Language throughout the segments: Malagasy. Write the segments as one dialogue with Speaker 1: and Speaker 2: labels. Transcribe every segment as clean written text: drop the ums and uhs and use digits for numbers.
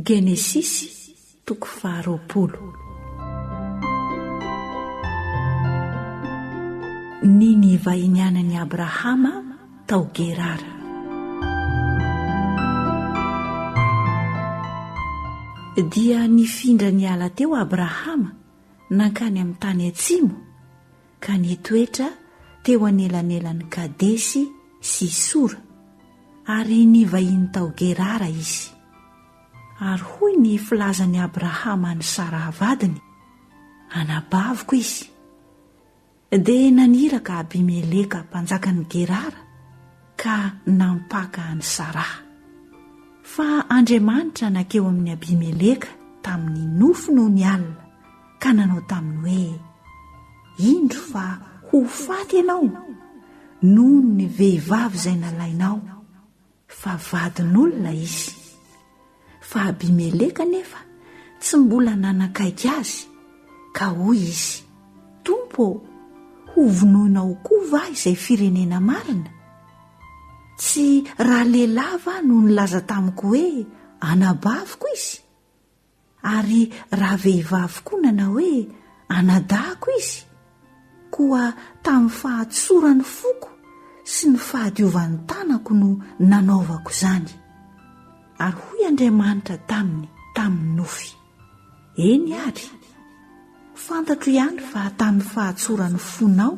Speaker 1: Genesisy 20. Ny nivahinianan'i Abrahama tao Gerara. Dia nifindra ny ala teo Abrahama nankany amin'ny tany atsimo ka nitoetra teo anelanelan'ny Kadesy sy Sora ary nivahiny tao Gerara izy. Ary hoy ny filazan'i Abrahama ny Sara vadiny, anabaviko izy. Dia naniraka Abimeleka mpanjakan'ny Gerara ka nampaka any Sara. Fa Andriamanitra nakeo amin'ny Abimeleka tamin'ny nofo noho ny alina ka nanao taminy hoe, indro fa ho faty ianao noho ny vehivavy izay nalainao, fa vadin'olona izy. Fa Abimeleka nefa tsy mbola nanakaiky azy ka hoy izy, Tompo, ho vonoinao koa va izay firenena marina? Tsy raha lehilahy va no nilaza tamiko hoe anabaviko izy? Ary raha vehivavy koa nanao hoe anadahako izy? Koa tamin'ny fahatsorany foko sy ny fahadiovan'ny tanako no nanaovako izany. Ary hoy Andriamanitra tamin'ny nofy, eny ary, fantatro ihany fa tamin'ny fahatsorany fonao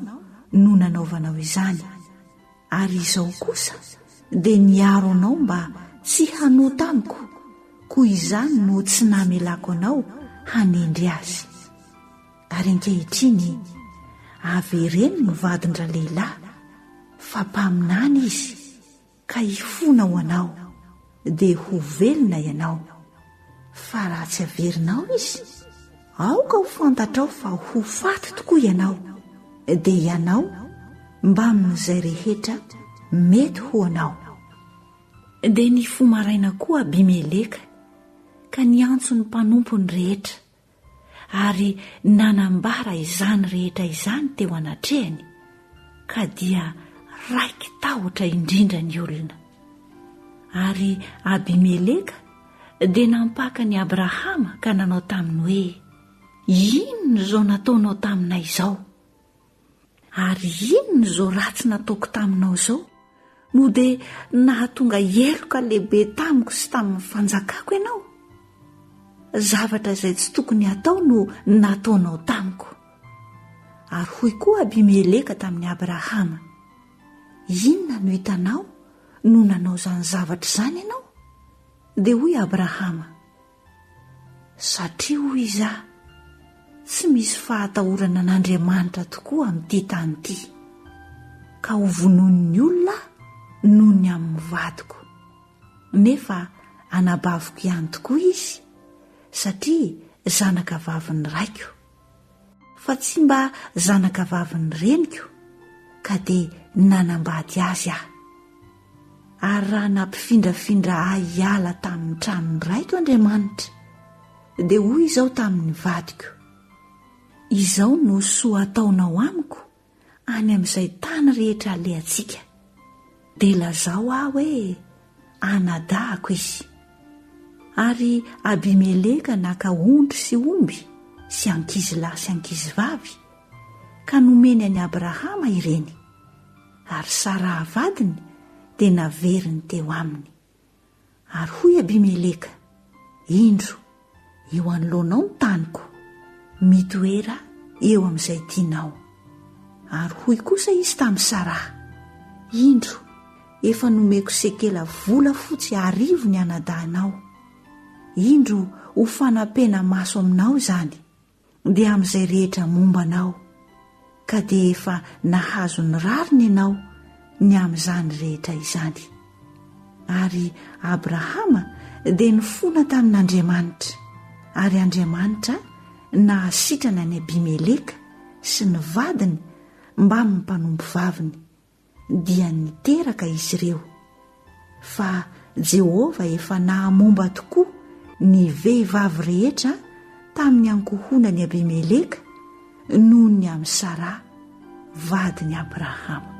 Speaker 1: no nanaovanao izany. Ary izao kosa dia niaro anao mba tsy hanota amiko, koa izany no tsy namelako anao hanendry azy. Ary ankehitriny avy ireny no vadin-dra lehilahy, fa mpaminany izy ka hifona ho anao dia ho velona ianao. Fa raha tsy averinao izy, aoka ho fantatrao fa ho faty tokoa ianao, dia ianao mba amin'izay rehetra mety ho anao. Dia nifomaraina koa Abimeleka ka niantso ny mpanompony rehetra ary nanambara izany rehetra izany teo anatrehany, ka dia raiky tahotra indrindra ny olona. Ary Abimeleka dia nampaka ny Abrahama ka nanao taminy hoe, inona izao nataonao taminay izao? Ary inona izao ratsy nataoko taminao izao no dia nahatonga heloka lehibe tamiko sy tamin'ny fanjakako ianao? Zavatra izay tsy tokony hatao no nataonao tamiko. Ary hoy koa Abimeleka tamin'ny Abrahama, inona no hitanao no nanao izany zavatra izany ianao? Dia hoy Abrahama, satria hoy izaho, tsy misy fahatahorana an'Andriamanitra tokoa amin'ity tany ity, ka ho vonoin'ny olona noho ny amin'ny vadiko. Nefa anabaviko ihany tokoa izy, satria zanaka vavin'ny raiko, fa tsy mba zanaka vavin'ny reniko, ka dia nanambady azy aho. Ary raha nampifindrafindra ahy hiala tamin'ny tranony raiko Andriamanitra, dia hoy izao tamin'ny vadiko, izao no soa ataonao amiko any amin'izay tany rehetra alehantsika, dia lazao aho hoe anadahako izy. Ary Abimeleka naka ondry sy omby sy ankizy lahy sy ankizy vavy ka nomeny any Abrahama ireny. Ary Sara vadiny dia naveriny teo aminy. Ary hoy Abimeleka, indro eo anoloanao ny taniko, mitoera eo amin'izay tianao. Ary hoy kosa izy tamin'ny Sara, indro efa nomeko sekela vola fotsy 10 ny anadahinao. Indro ho fanampena maso aminao izany, dia amin'izay rehetra mombanao, ka dia efa nahazo ny rariny ianao ny amin'izany rehetra izany. Ary Abrahama dia nifona tamin'Andriamanitra, ary Andriamanitra nahasitrana ny Abimeleka sy ny vadiny mba amin'ny mpanompo vaviny, dia niteraka izy ireo. Fa Jehova efa nahamomba tokoa ny vehivavy rehetra tamin'ny ankohonany Abimeleka noho ny amin'ny Sara vadiny Abrahama.